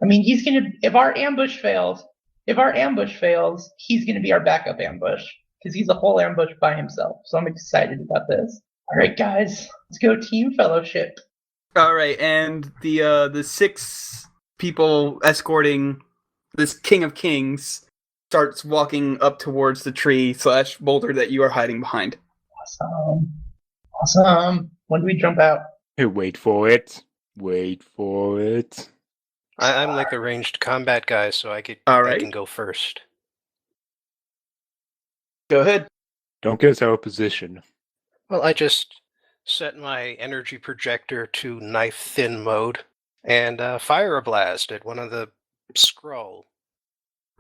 I mean, if our ambush fails, he's gonna be our backup ambush because he's a whole ambush by himself. So I'm excited about this. All right, guys, let's go team fellowship. All right, and the 6 people escorting this King of Kings starts walking up towards the tree / boulder that you are hiding behind. Awesome. When do we jump out? Hey, wait for it. I'm like a ranged combat guy, so I can go first. Go ahead. Don't get us out of position. Well, I just set my energy projector to knife thin mode and fire a blast at one of the Skrull.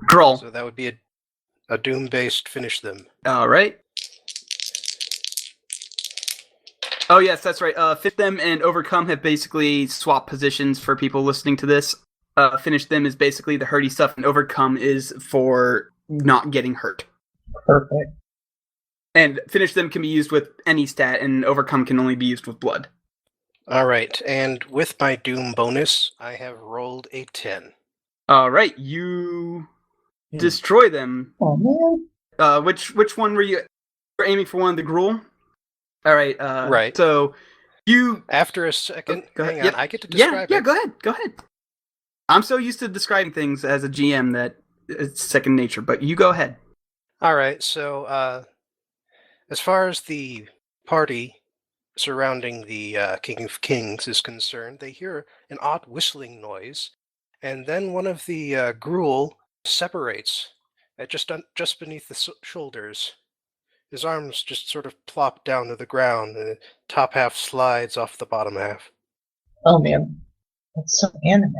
So that would be a doom-based finish them. All right. Oh, yes, that's right. Fit them and overcome have basically swapped positions for people listening to this. Finish them is basically the hurty stuff, and overcome is for not getting hurt. Perfect. And finish them can be used with any stat, and overcome can only be used with blood. All right, and with my doom bonus, I have rolled a 10. All right, you destroy them. Oh man. Which one were you aiming for? One of the Gruul? All right. Right. So you after a second, hang on, yep. I get to describe it. Yeah, go ahead. I'm so used to describing things as a GM that it's second nature, but you go ahead. All right. So as far as the party surrounding the King of Kings is concerned, they hear an odd whistling noise, and then one of the Gruul separates at just beneath the shoulders. His arms just sort of plop down to the ground, and the top half slides off the bottom half. Oh man, that's so anime.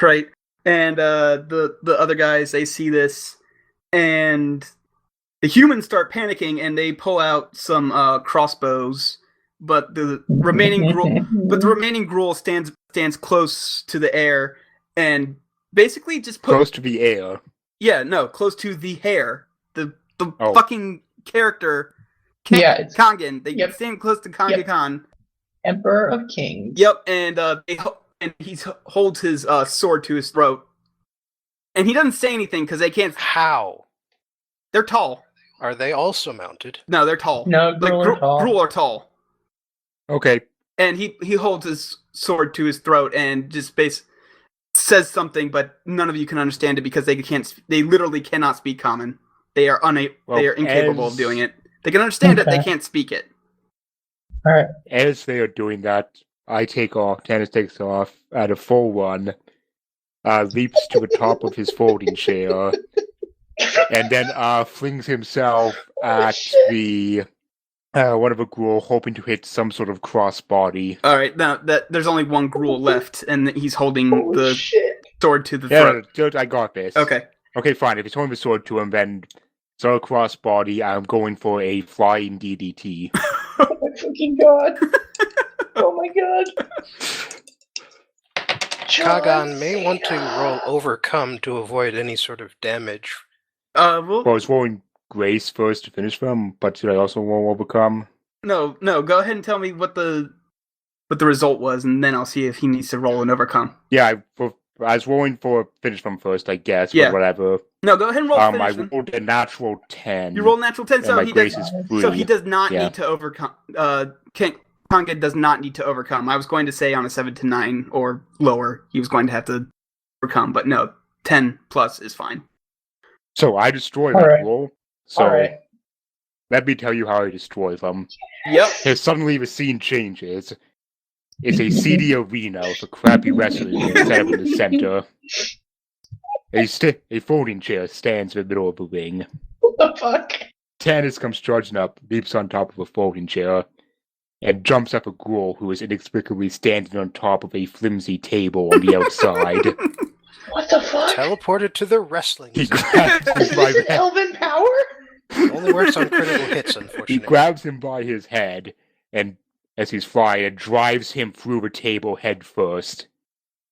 Right, and the other guys, they see this, and the humans start panicking, and they pull out some crossbows. But the remaining Gruul stands close to the air, and basically just close to the air. Yeah, no, close to the hair. The Oh. fucking character. It's Kangen. They stand close to Kangen Khan. Emperor of Kings. Yep, and he holds his sword to his throat, and he doesn't say anything because they can't. How? They're tall. Are they also mounted? No, they're tall. No, Gruul are tall. Okay. And he holds his sword to his throat and just says something, but none of you can understand it because they literally cannot speak common. They are they are incapable of doing it. They can understand it, they can't speak it. All right. As they are doing that, I take off. Tannis takes off at a full run, leaps to the top of his folding chair, and then flings himself at the one of a Gruul, hoping to hit some sort of crossbody. All right, now there's only one Gruul left, and he's holding the sword to the throat. Yeah, I got this. Okay, fine. If he's holding the sword to him, then it's a crossbody. I'm going for a flying DDT. Oh my fucking god! Oh my god! Kagan may want to roll overcome to avoid any sort of damage. Well, I was rolling grace first to finish them, but should I also roll overcome? No. Go ahead and tell me what the result was, and then I'll see if he needs to roll an overcome. Yeah, I was rolling for finish them first, I guess. Yeah. But whatever. No, go ahead and roll. I rolled a natural 10. You rolled a natural 10, so he does not need to overcome. Kangen does not need to overcome. I was going to say on a 7 to 9 or lower, he was going to have to overcome, but no, 10 plus is fine. So I destroy that roll. So let me tell you how I destroy them. Yep. Because suddenly the scene changes. It's a seedy arena with a crappy wrestling ring set up in the center. A folding chair stands in the middle of the ring. What the fuck? Tannis comes charging up, leaps on top of a folding chair, and jumps up a Gruul who is inexplicably standing on top of a flimsy table on the outside. What the fuck? Teleported to the wrestling. He grabs him Is by this an elven power? Only works on critical hits, unfortunately. He grabs him by his head, and as he's flying, it drives him through the table head first.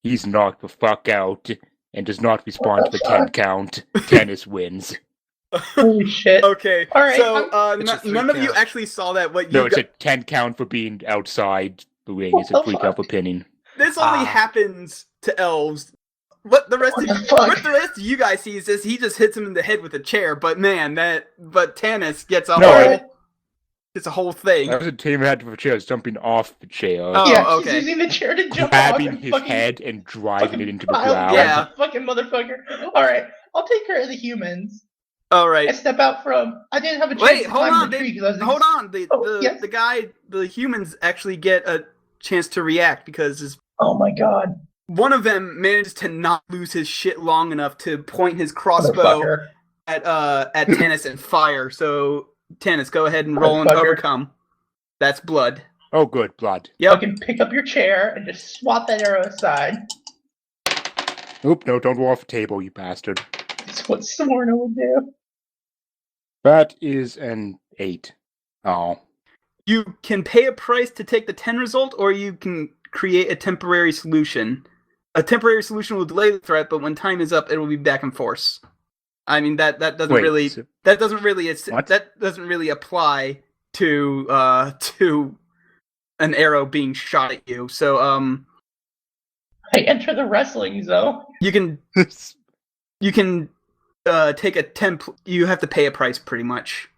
He's knocked the fuck out, and does not respond to the 10 count. Tannis wins. Holy shit. Okay, all right, so none of you actually saw that. It's a 10 count for being outside the ring. It's a 3 count for pinning. This only happens to elves. what the rest What of the fuck? what the rest of you guys see is this: he just hits him in the head with a chair. But man, Tannis gets a whole thing. That was a team had for chairs jumping off the chair, Oh, Yeah, okay. he's using the chair to jump off grabbing and his fucking, head and driving it into the pile ground. Yeah. fucking motherfucker. All right, I'll take care of the humans. All I right. step out from. I didn't have a chance Wait, to hold climb on. the tree because I was. Hold on. Yes? The humans actually get a chance to react because Oh my god, one of them manages to not lose his shit long enough to point his crossbow motherfucker. at Tannis and fire. So Tannis, go ahead and roll and Motherfucker. overcome. That's blood. Oh, good, blood. Yep. Fucking pick up your chair and just swat that arrow aside. Oop, no, don't roll off the table, you bastard. That's what Smorna would do. That is an 8. Oh. You can pay a price to take the 10 result, or you can create a temporary solution. A temporary solution will delay the threat, but when time is up, it will be back in force. I mean that doesn't Wait, really so- that doesn't really What? that doesn't really apply to an arrow being shot at you. So I enter the wrestling zone. you can take a temp. You have to pay a price pretty much.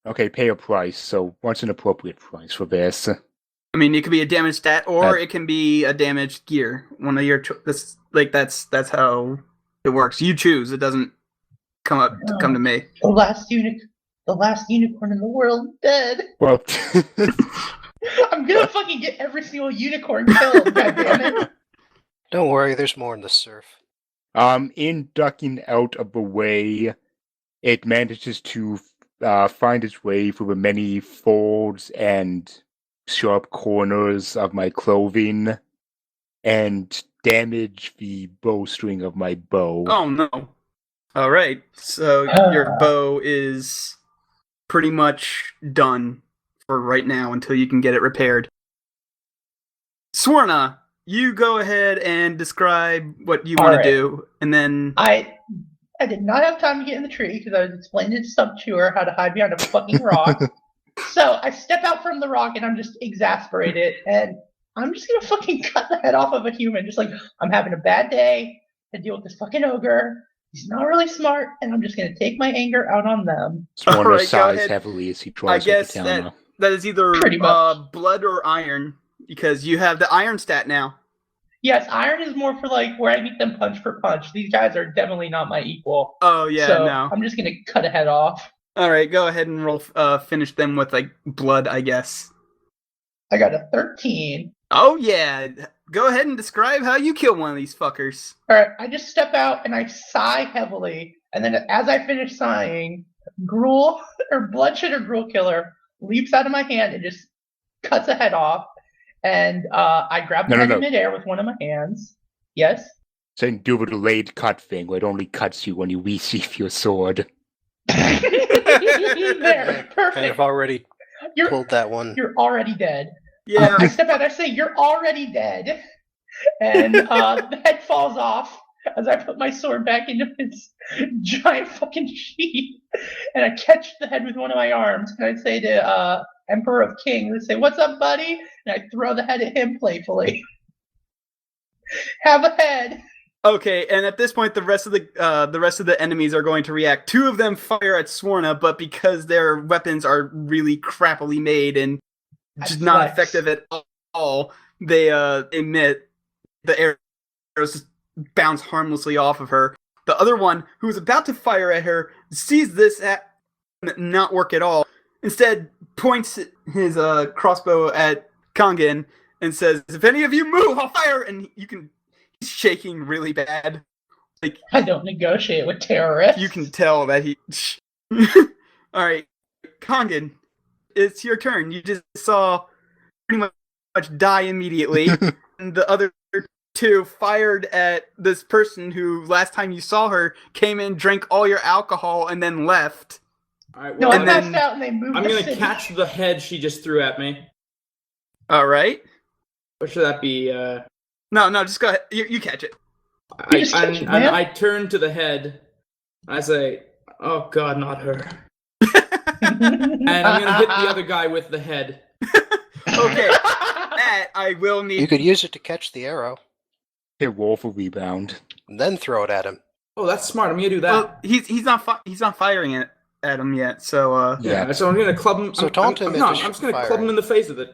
Okay, pay a price, so what's an appropriate price for this? I mean, it could be a damage stat, or That- it can be a damaged gear. One of your that's how it works. You choose. It doesn't come to me. The last unicorn in the world dead. Well, I'm gonna fucking get every single unicorn killed. Goddammit. Don't worry, there's more in the surf. in ducking out of the way, it manages to find its way through the many folds and sharp corners of my clothing and damage the bowstring of my bow. Oh no! All right, so your bow is pretty much done for right now until you can get it repaired. Swarna, you go ahead and describe what you want Alright. to do, and then I did not have time to get in the tree because I was explaining to her how to hide behind a fucking rock. So I step out from the rock and I'm just exasperated and I'm just gonna fucking cut the head off of a human. Just like, I'm having a bad day to deal with this fucking ogre. He's not really smart, and I'm just gonna take my anger out on them. Swarna Alright, go sighs ahead. heavily as he I draws guess out the counter. that is either Pretty much. blood or iron, because you have the iron stat now. Yes, iron is more for like where I meet them punch for punch. These guys are definitely not my equal. Oh yeah, so no. I'm just gonna cut a head off. All right, go ahead and roll. Finish them with like blood, I guess. I got a 13. Oh yeah, go ahead and describe how you kill one of these fuckers. All right, I just step out and I sigh heavily, and then as I finish sighing, Gruel or Bloodshed or Gruel Killer leaps out of my hand and just cuts a head off. And I grab the head in midair with one of my hands. Yes. Saying do the delayed cut thing where it only cuts you when you resheath your sword. There, Kind perfect. of already You're pulled that one. you're already dead. Yeah. I step out. I say, "You're already dead," and the head falls off as I put my sword back into its giant fucking sheath, and I catch the head with one of my arms. And I say to Emperor of Kings, I say, "What's up, buddy?" And I throw the head at him playfully. Have a head. Okay, and at this point, the rest of the enemies are going to react. Two of them fire at Swarna, but because their weapons are really crappily made and just not Flex. effective at all, they emit the arrows just bounce harmlessly off of her. The other one, who is about to fire at her, sees this not work at all. Instead, points his crossbow at Kangen and says, "If any of you move, I'll fire!" And he's shaking really bad. Like, I don't negotiate with terrorists. you can tell that he... Alright, Kangen, it's your turn. You just saw pretty much die immediately. And the other two fired at this person who, last time you saw her, came in, drank all your alcohol, and then left. Alright, No, well, I and then- passed out and they moved. I'm the gonna city. catch the head she just threw at me. Alright. What should that be? No, just go ahead. You catch it. You just catch it, and man. I turn to the head. I say, "Oh God, not her!" And I'm gonna hit the other guy with the head. Okay. That I will need... You could use it to catch the arrow. Hit roll for rebound. And then throw it at him. Oh, that's smart. I'm gonna do that. Well, he's not firing it at him yet. So yeah. So I'm gonna club him. So taunt him. I'm just gonna club him in the face with it.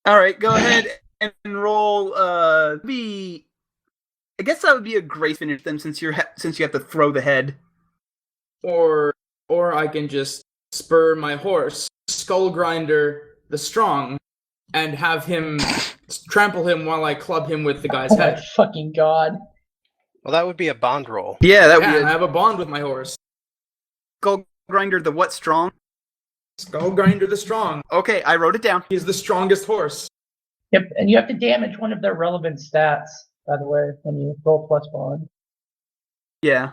All right, go ahead and roll. I guess that would be a grace finish then, since you have to throw the head. Or I can just spur my horse, Skull Grinder the Strong, and have him trample him while I club him with the guy's Oh my head. fucking god. Well, that would be a bond roll. Yeah, that would Yeah, be I have a bond with my horse. Skull Grinder the what strong? Skull Grinder the Strong. Okay, I wrote it down. He's the strongest horse. Yep, and you have to damage one of their relevant stats, by the way, when you roll plus bond. Yeah,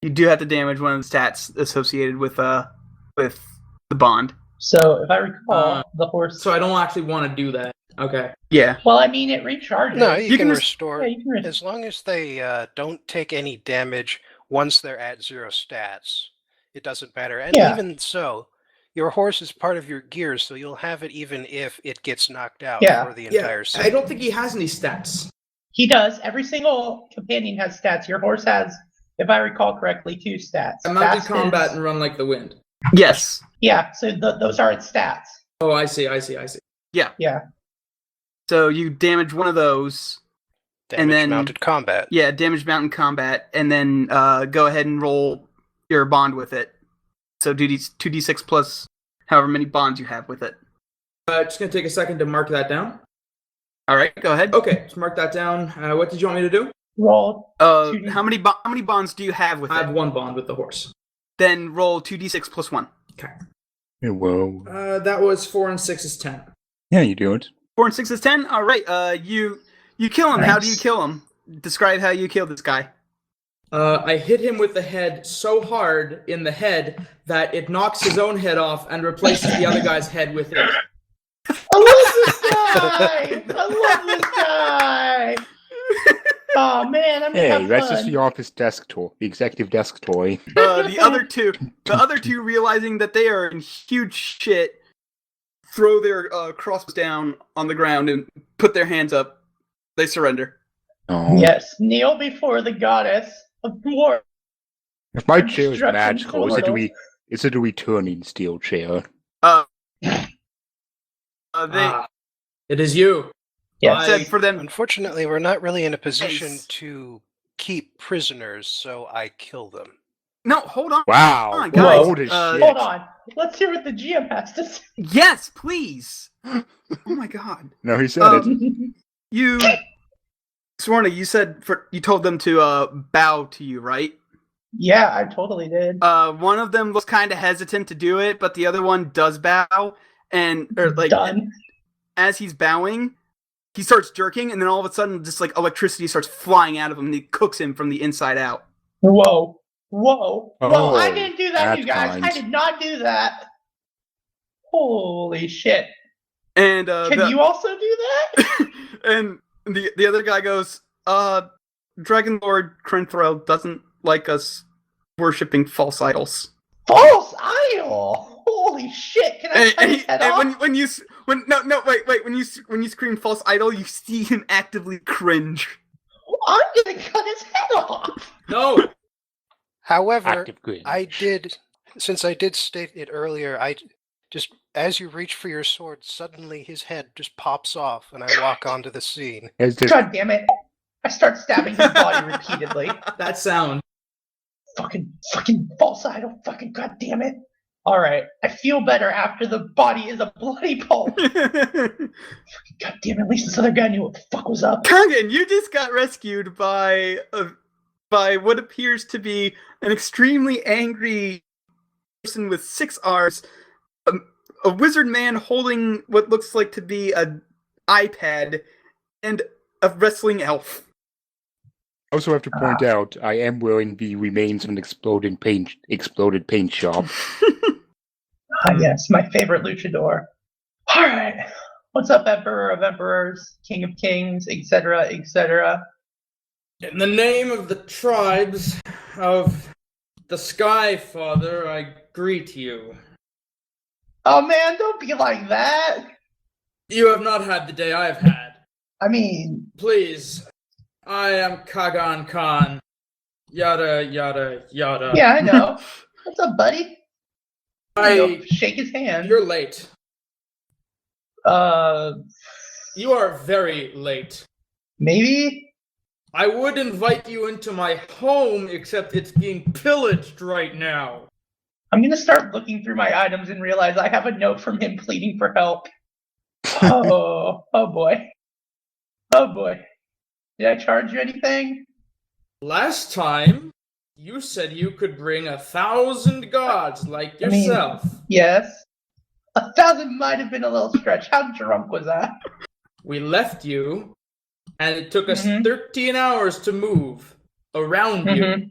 you do have to damage one of the stats associated with the bond. So if I recall, the horse. So I don't actually want to do that. Okay. Yeah. Well, I mean, it recharges. No, you can can restore. Yeah, you can As long as they don't take any damage once they're at 0 stats, it doesn't matter. And Yeah. even so, your horse is part of your gear, so you'll have it even if it gets knocked out Yeah. for the entire scene. I don't think he has any stats. He does. Every single companion has stats. Your horse has, if I recall correctly, 2 stats. I'm out in Fast combat is- and run like the wind. Yes. Yeah, so those are its stats. Oh, I see. Yeah. So you damage one of those. Damage then- mounted combat. Yeah, damage mountain combat, and then go ahead and roll your bond with it. So 2d6 plus however many bonds you have with it. Just gonna take a second to mark that down. All right, go ahead. Okay, just mark that down. What did you want me to do? Roll. 2d6. How many bonds do you have with I it? have 1 bond with the horse. Then roll 2d6 plus 1. Okay. Whoa. That was 4 and 6 is 10. Yeah, you do it. 4 and 6 is 10. All right. You kill him. How do you Nice. kill him? Describe how you kill this guy. I hit him with the head so hard in the head that it knocks his own head off and replaces the other guy's head with it. I love this guy! I love this guy! Oh man, I'm gonna Hey, have that's fun. just the office desk toy, the executive desk toy. The other two, realizing that they are in huge shit, throw their crossbows down on the ground and put their hands up. They surrender. Oh. Yes, kneel before the goddess of war. If my chair is Destruction magical, portal. is it a returning steel chair? It is you. Yes. Said for them. Unfortunately, we're not really in a position Nice. to keep prisoners, so I kill them. No, hold on. Wow. Come on, guys. Bold as shit. Hold on. Let's hear what the GM has to say. Yes, please. Oh my god. No, he said it. You, Swarna, you told them to bow to you, right? Yeah, I totally did. One of them was kind of hesitant to do it, but the other one does bow, Done. as he's bowing, he starts jerking, and then all of a sudden, just like electricity starts flying out of him, and it cooks him from the inside out. Whoa. Whoa. Whoa, I Oh, didn't do that, that you guys. I kind. did not do that. Holy shit. And Can you also do that? and the other guy goes, Dragon Lord Krenthral doesn't like us worshipping false idols. False idol. Holy shit. Can I cut his head off? When you scream false idol, you see him actively cringe. I'm gonna cut his head off. No. However, Active grid. since I did state it earlier, I just, as you reach for your sword, suddenly his head just pops off, and I walk onto the scene. It's just, God damn it. I start stabbing his body repeatedly. That sound. Fucking false idol. Fucking god damn it. Alright. I feel better after the body is a bloody pulp. God damn it. At least this other guy knew what the fuck was up. Kangen, you just got rescued by what appears to be an extremely angry person with 6 R's, a wizard man holding what looks like to be an iPad, and a wrestling elf. I also have to point out, I am wearing the remains of an exploded paint shop. Ah, yes, my favorite luchador. Alright. What's up, Emperor of Emperors, King of Kings, etc., etc.? In the name of the tribes of the Sky Father, I greet you. Oh man, don't be like that. You have not had the day I have had. I mean, Please, I am Kagan Khan. Yada, yada, yada. Yeah, I know. What's up, buddy? I- Shake his hand. You're late. Uh, You are very late. maybe? I would invite you into my home, except it's being pillaged right now. I'm gonna start looking through my items and realize I have a note from him pleading for help. Oh boy. Oh boy. Did I charge you anything? Last time, you said you could bring 1,000 gods like I mean- yourself. Yes. 1,000 might have been a little stretch. How drunk was I? We left you, and it took us Mhm. 13 hours to move around you,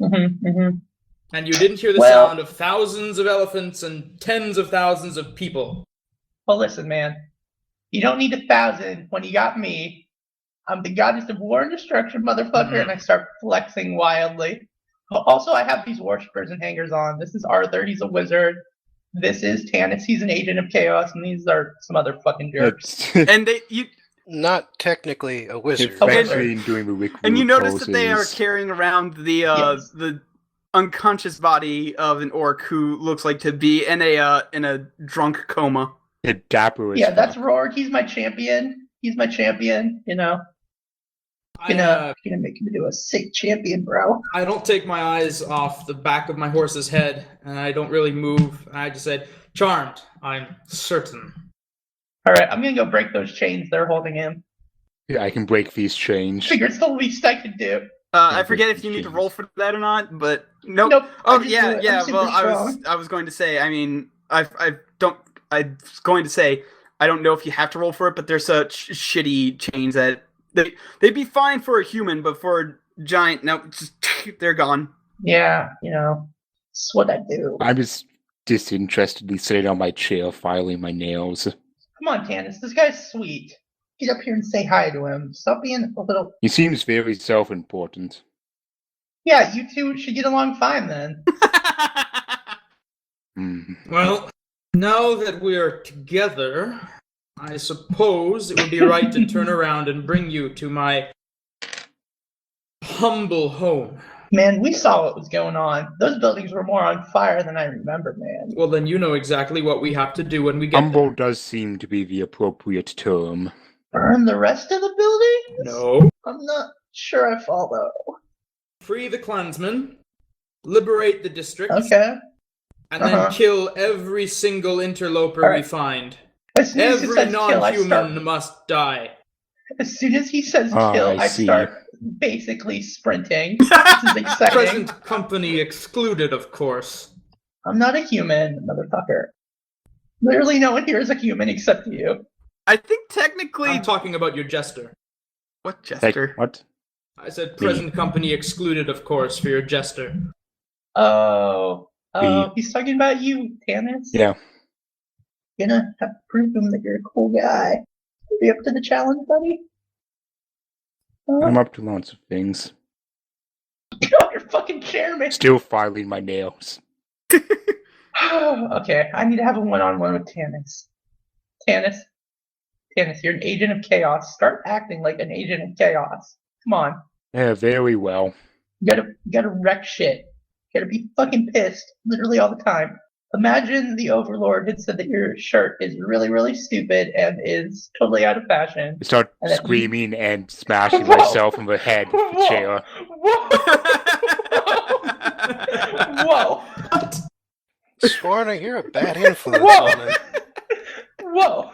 and you didn't hear the Well- sound of thousands of elephants and tens of thousands of people. Well, listen, man. You don't need 1,000 when you got me. I'm the goddess of war and destruction, motherfucker, and I start flexing wildly. Also, I have these worshippers and hangers on. This is Arthur, he's a wizard. This is Tannis, he's an agent of chaos, and these are some other fucking jerks. And you Not technically a wizard. Oh, wait. Especially in doing the Rick and you Rude notice that they are poses. carrying around the Yes. the unconscious body of an orc who looks like to be in a drunk coma. They're dapper as Yeah, that's fuck. Rourke, he's my champion. He's my champion, you know. Gonna make him do a sick champion, bro. I don't take my eyes off the back of my horse's head, and I don't really move. I just said, "Charmed, I'm certain." Alright, I'm gonna go break those chains they're holding him. Yeah, I can break these chains. Figure it's the least I could do. I forget if you need to roll for that or not, but nope. Nope. I Oh just yeah, do it. yeah. I'm super Well, strong. I was going to say. I mean, I was going to say I don't know if you have to roll for it, but they're such shitty chains that they'd be fine for a human, but for a giant, no, just they're gone. Yeah, you know. It's what I do. I'm just disinterestedly sitting on my chair, filing my nails. Come on, Tannis. This guy's sweet. Get up here and say hi to him. Stop being a little. He seems very self-important. Yeah, you two should get along fine then. Hmm. Well, now that we are together, I suppose it would be right to turn around and bring you to my humble home. Man, we saw what was going on. Those buildings were more on fire than I remember, man. Well, then you know exactly what we have to do when we get Humble there. does seem to be the appropriate term. Burn the rest of the buildings? No. I'm not sure I follow. Free the clansmen, liberate the district, Okay. and then kill every single interloper we Alright. find. As soon as he Every says kill, I non-human start. must die. As soon as he says Ah, kill, I I see. start basically sprinting. This is exciting. Present company excluded, of course. I'm not a human, motherfucker. Literally no one here is a human except you. I think technically, I'm talking about your jester. what Like, jester? what? I said present company excluded, of course, for your jester. Oh, Me. he's talking about you, Tannis. Yeah. Gonna have to prove him that you're a cool guy. Are you up to the challenge, buddy? I'm up to lots of things. You're fucking chairman. Still filing my nails. Okay, I need to have a one-on-one with Tannis. Tannis, you're an agent of chaos. Start acting like an agent of chaos. Come on. Yeah, very well. You gotta wreck shit. You gotta be fucking pissed literally all the time. Imagine the Overlord had said that your shirt is really, really stupid and is totally out of fashion. I start And then you- screaming and smashing Whoa. myself in the head with the Whoa. chair. Whoa! Sworna, you're a bad influence Whoa. on it. Whoa!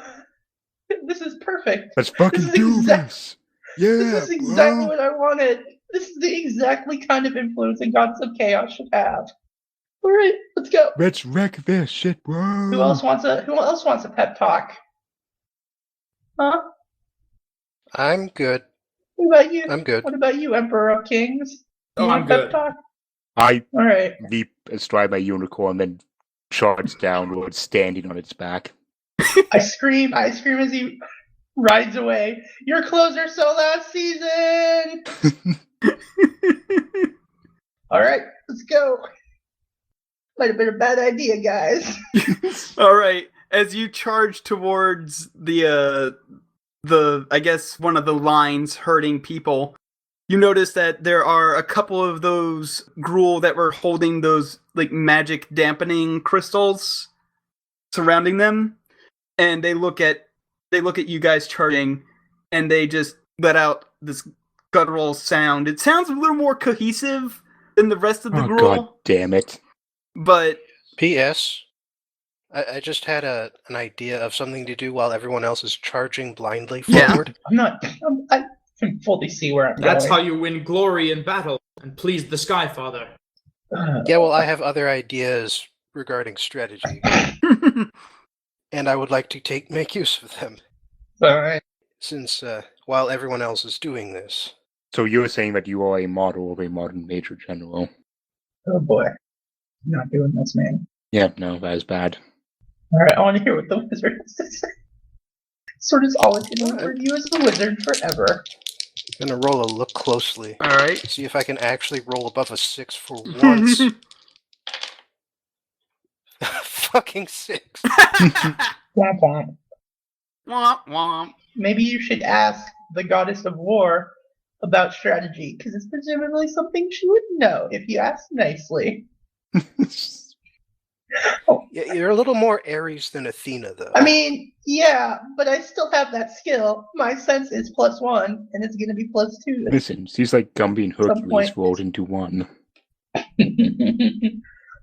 This is perfect. Let's fucking is do exact- this! Yeah, This is exactly bro. what I wanted. This is the exactly kind of influence that Gods of Chaos should have. Alright, let's go. Let's wreck this shit, bro. Who else wants a pep talk? Huh? I'm good. What about you? I'm good. What about you, Emperor of Kings? You Oh, want I'm a pep good. talk? I Alright. leap astride my unicorn, then charge downwards, standing on its back. I scream as he rides away. Your clothes are so last season! Alright, let's go. Might have been a bad idea, guys. All right, as you charge towards the I guess one of the lines hurting people, You notice that there are a couple of those gruel that were holding those like magic dampening crystals surrounding them, and they look at you guys charging, and they just let out this guttural sound. It sounds a little more cohesive than the rest of the gruel. God damn it. But P.S. I just had an idea of something to do while everyone else is charging blindly forward. I can fully see where I'm That's going. how you win glory in battle and please the Sky Father. Yeah, well, I have other ideas regarding strategy, and I would like to make use of them. Alright. Since while everyone else is doing this. So you're saying that you are a model of a modern Major General? Oh boy. I'm not doing this, man. Yeah, no, that is bad. Alright, I want to hear what the wizard has to say. Sword is always going to refer to you as a wizard forever. I'm gonna roll a look closely. Alright. See if I can actually roll above a 6 for once. Fucking 6. Womp womp. Womp womp. Maybe you should ask the goddess of war about strategy, because it's presumably something she would know if you ask nicely. Yeah, you're a little more Aries than Athena, though. I mean, yeah, but I still have that skill. My sense is +1, and it's going to be +2. Listen, she's like Gumby and Some Hercules point. rolled into one.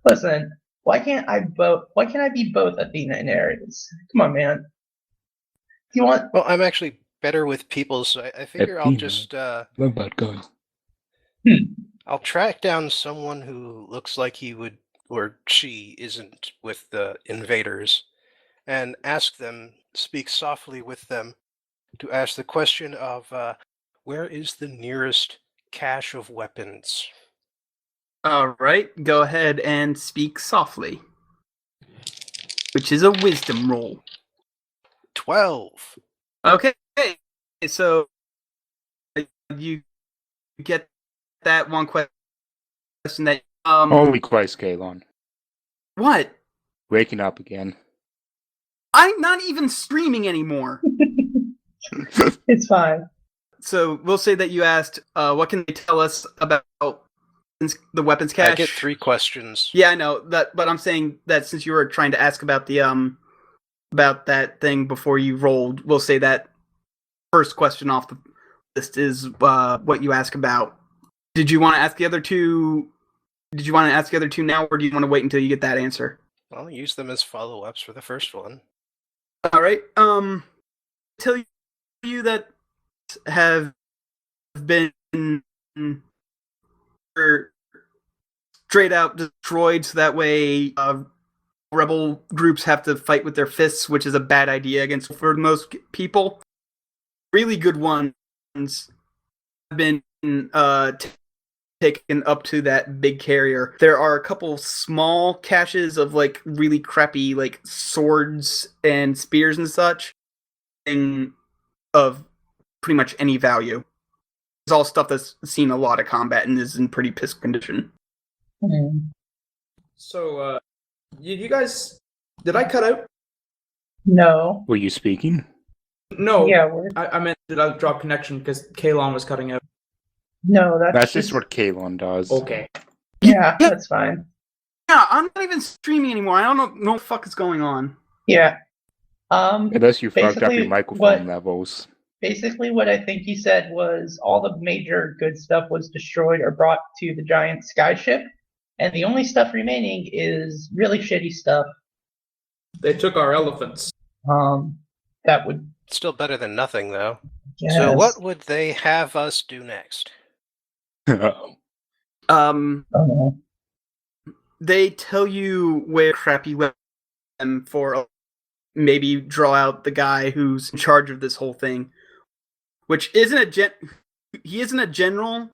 Listen, why can't I be both Athena and Aries? Come on, man. Do you want? Well, I'm actually better with people, so I figure I'll Athena. just Love that guy. I'll track down someone who looks like he would or she isn't with the invaders, and ask them, speak softly with them, to ask the question of where is the nearest cache of weapons? Alright, go ahead and speak softly. Which is a wisdom roll. 12. Okay, so you get that one question that Holy Christ, Kalon. What? Waking up again. I'm not even streaming anymore. It's fine. So we'll say that you asked, what can they tell us about the weapons cache? I get 3 questions. Yeah, I know that, but I'm saying that since you were trying to ask about the about that thing before you rolled, we'll say that first question off the list is what you ask about. Did you want to ask the other two? Did you want to ask the other two now, or do you want to wait until you get that answer? I'll use them as follow-ups for the first one. All right. Tell you that have been straight out destroyed, so that way rebel groups have to fight with their fists, which is a bad idea against for most people. Really good ones have been taken up to that big carrier. There are a couple small caches of like really crappy like swords and spears and such, of pretty much any value. It's all stuff that's seen a lot of combat and is in pretty piss condition. So, you guys, did I cut out? No. Were you speaking? No. Yeah, I meant did I drop connection because Kalon was cutting out. no, That's just what Kalon does. Okay. Yeah, that's fine. Yeah, I'm not even streaming anymore. I don't know what the fuck is going on. Yeah. Unless you fucked up Basically, your microphone what- levels. Basically, what I think he said was all the major good stuff was destroyed or brought to the giant skyship, and the only stuff remaining is really shitty stuff. They took our elephants. That would. Still better than nothing, though. Yes. So what would they have us do next? Uh-oh. Oh, no. They tell you where crappy weapon for maybe draw out the guy who's in charge of this whole thing, which isn't he isn't a general.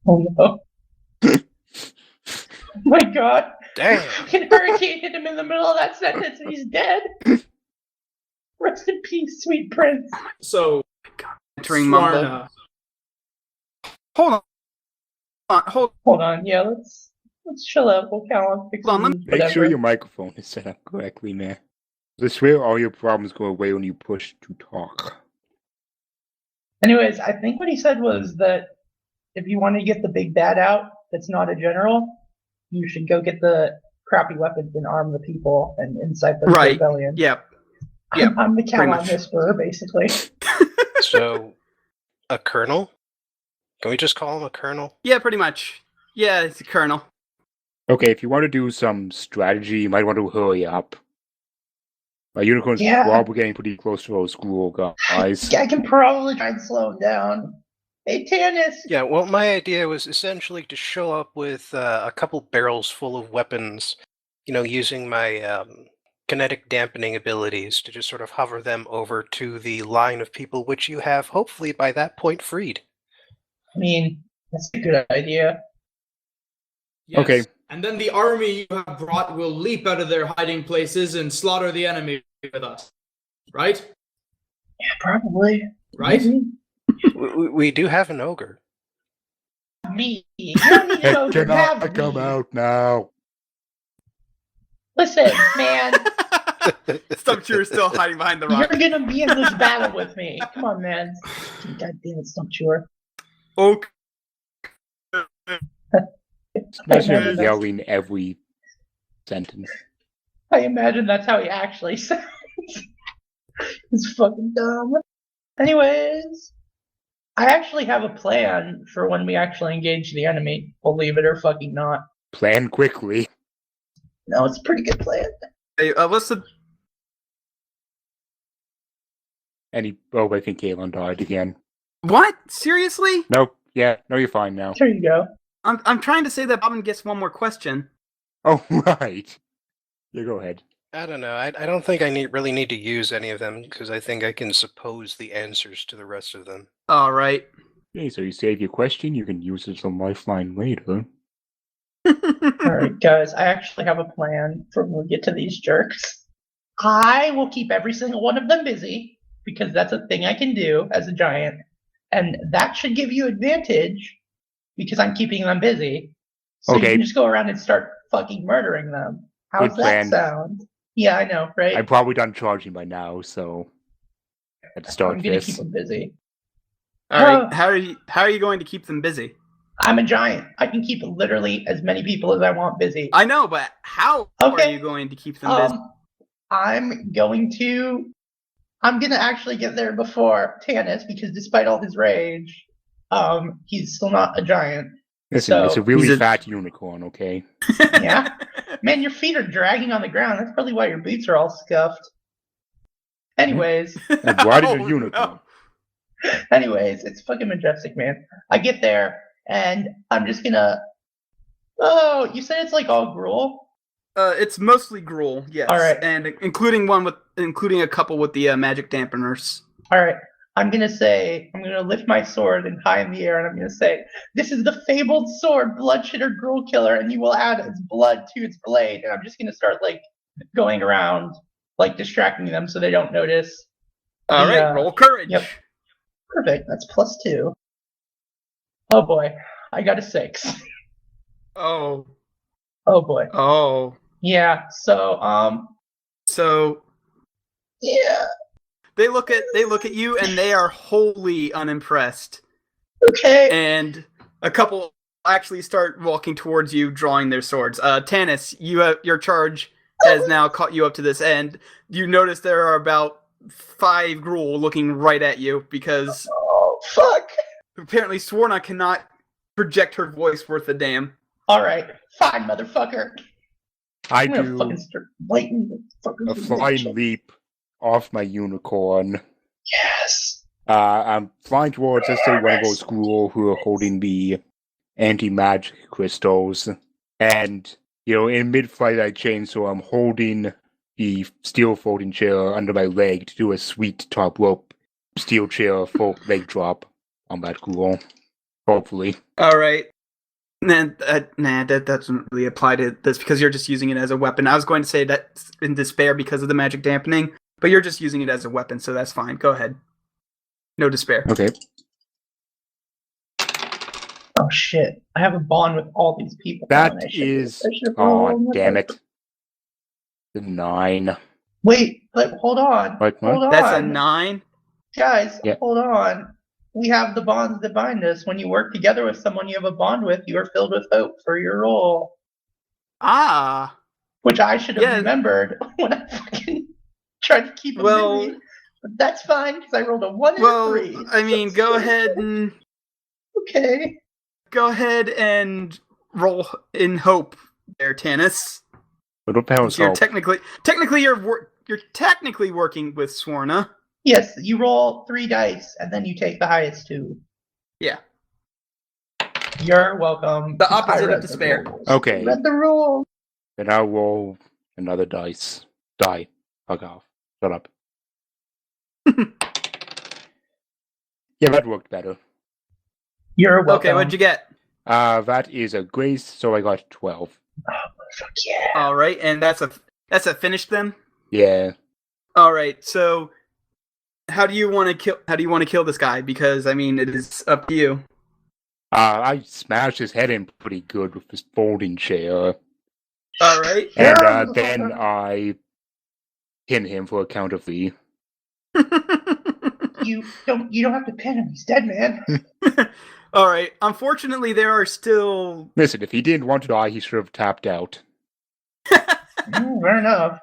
Oh no. Oh my god. Damn! Fucking hurricane hit him in the middle of that sentence and he's dead. Rest in peace, sweet prince. So, Entering Mumble. Swarna, Hold on. Hold on, yeah, let's chill out. We'll count on fix Hold on, these, Make sure whatever. your microphone is set up correctly, man. I swear all your problems go away when you push to talk. Anyways, I think what he said was that if you want to get the big bad out that's not a general, you should go get the crappy weapons and arm the people and incite the Right. rebellion. Yep. Yep. I'm the pretty Kalon much. Whisperer, basically. So, a colonel? Can we just call him a colonel? Yeah, pretty much. Yeah, it's a colonel. Okay, if you want to do some strategy, you might want to hurry up. My unicorn's Yeah. probably getting pretty close to those school guys. I can probably try and slow him down. Hey, Tannis! Yeah, well, my idea was essentially to show up with a couple barrels full of weapons, using my kinetic dampening abilities to just sort of hover them over to the line of people which you have, hopefully, by that point, freed. I mean, that's a good idea. Yes. Okay. And then the army you have brought will leap out of their hiding places and slaughter the enemy with us. Right? Yeah, probably. Right? Maybe. We do have an ogre. Me. You don't need to know Can to have I come me. out now? Listen, man. Stumpture's still hiding behind the You're rock. gonna be in this battle with me. Come on, man. God damn it, Stumpture. Okay. Imagine imagine him that's- yelling every sentence. I imagine that's how he actually sounds. It's fucking dumb. Anyways, I actually have a plan for when we actually engage the enemy. Believe it or fucking not. Plan quickly. No, it's a pretty good plan. Hey, what's the... I think Kalon died again. What? Seriously? Nope. Yeah, no, you're fine now. There you go. I'm trying to say that Bobbin gets one more question. Oh, right. Yeah, go ahead. I don't know. I don't think I really need to use any of them, because I think I can suppose the answers to the rest of them. All right. Okay, so you save your question, you can use it as a lifeline later. Alright, guys, I actually have a plan for when we get to these jerks. I will keep every single one of them busy, because that's a thing I can do as a giant. And that should give you advantage, because I'm keeping them busy. So you Okay. can just go around and start fucking murdering them. How's Good that plan. sound? Yeah, I know, right? I'm probably done charging by now, so let's start I'm gonna this. keep them busy. All right. How are you going to keep them busy? I'm a giant. I can keep literally as many people as I want busy. I know, but how are Okay. you going to keep them busy? I'm gonna actually get there before Tannis, because despite all his rage, he's still not a giant. Listen, it's so- a really He's a- fat unicorn, okay? Yeah. Man, your feet are dragging on the ground. That's probably why your boots are all scuffed. Anyways, And why did Oh, a unicorn? no. it's fucking majestic, man. I get there and I'm just gonna. Oh, you said it's like all gruel? It's mostly gruel, yes. All right. And including a couple with the magic dampeners. All right. I'm gonna lift my sword and high in the air, and I'm gonna say, "This is the fabled sword, Bloodshitter Gruel Killer, and you will add its blood to its blade." And I'm just gonna start like going around, like distracting them so they don't notice. All right, roll courage. Yep. Perfect. That's +2. Oh boy, I got a 6. Oh. Oh boy. Oh. Yeah. So So yeah. they look at you and they are wholly unimpressed. Okay. And a couple actually start walking towards you, drawing their swords. Tannis, your charge has now caught you up to this end. You notice there are about 5 gruel looking right at you because Oh fuck. apparently Sworna cannot project her voice worth a damn. All right. Fine, motherfucker. I I'm gonna do fucking start blatant fucking. a flying leap off my unicorn. Yes. I'm flying towards, let's say, one of those gruel who are holding the anti-magic crystals. And, in mid-flight I change, so I'm holding the steel folding chair under my leg to do a sweet top rope steel chair full leg drop on that gruel. Hopefully. All right. That doesn't really apply to this because you're just using it as a weapon. I was going to say that's in despair because of the magic dampening, but you're just using it as a weapon, so that's fine. Go ahead. No despair. Okay. Oh shit! I have a bond with all these people. That and I should've- is... I should've Oh, rolled damn with it. The 9. Wait, but hold on. What? Hold on. That's a 9. Guys, Yeah. hold on. We have the bonds that bind us. When you work together with someone you have a bond with, you are filled with hope for your role. Ah. Which I should have Yeah. remembered when I fucking tried to keep them Well- busy. But that's fine, because I rolled a 1 and Well, a 3. I mean, So go it's ahead and roll in hope there, Tanis. What about You're hope? technically you're technically working with Swarna. Yes, you roll 3 dice, and then you take the highest 2. Yeah. You're welcome. The 'cause I opposite of read the despair. rules. Okay. I read the rules. Then I'll roll another dice. Die. Fuck off. Shut up. Yeah, that worked better. You're welcome. Okay, what'd you get? That is a grace, so I got 12. Fuck yeah. All right, and that's a finish then. Yeah. All right, so how do you want to kill this guy? Because I mean, it is up to you. I smashed his head in pretty good with this folding chair. All right. And Yeah. then I pin him for a count of 3. You don't have to pin him. He's dead, man. All right. Unfortunately, there are still. Listen, if he didn't want to die, he should have tapped out. Fair enough.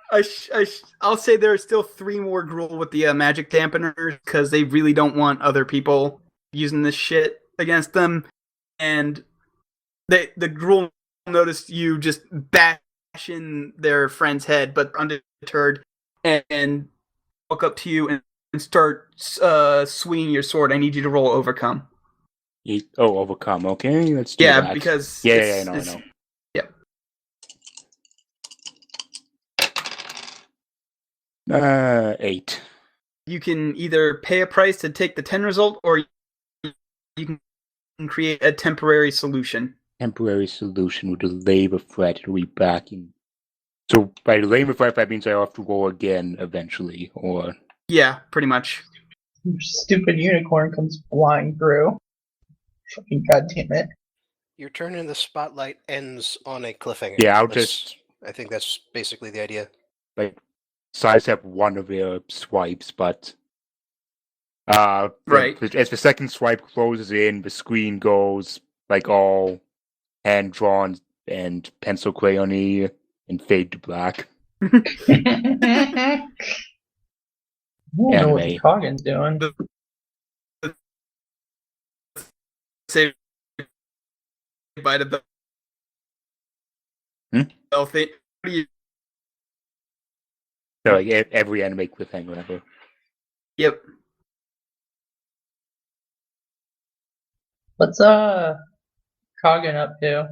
I'll say there are still 3 more Gruul with the magic dampeners because they really don't want other people using this shit against them. And the Gruul noticed you just bash in their friend's head, but undeterred, and walk up to you and start swinging your sword. I need you to roll overcome. Overcome. Okay, let's do Yeah, that. because I know. Yep. 8. You can either pay a price to take the 10 result, or you can create a temporary solution. Temporary solution would delay the threat to be back in. So by delaying the threat, that means I have to roll again eventually, or Yeah, pretty much. Your stupid unicorn comes flying through. Fucking goddamn it. Your turn in the spotlight ends on a cliffhanger. Yeah, I'll I think that's basically the idea. like sidestep one of their swipes, but Right. as the second swipe closes in, the screen goes like all hand drawn and pencil crayon-y and fade to black. I don't know what the Anime. Coggin's doing. Say bye to the healthy. So like every anime cliffhanger ever. Yep. What's Coggin up to?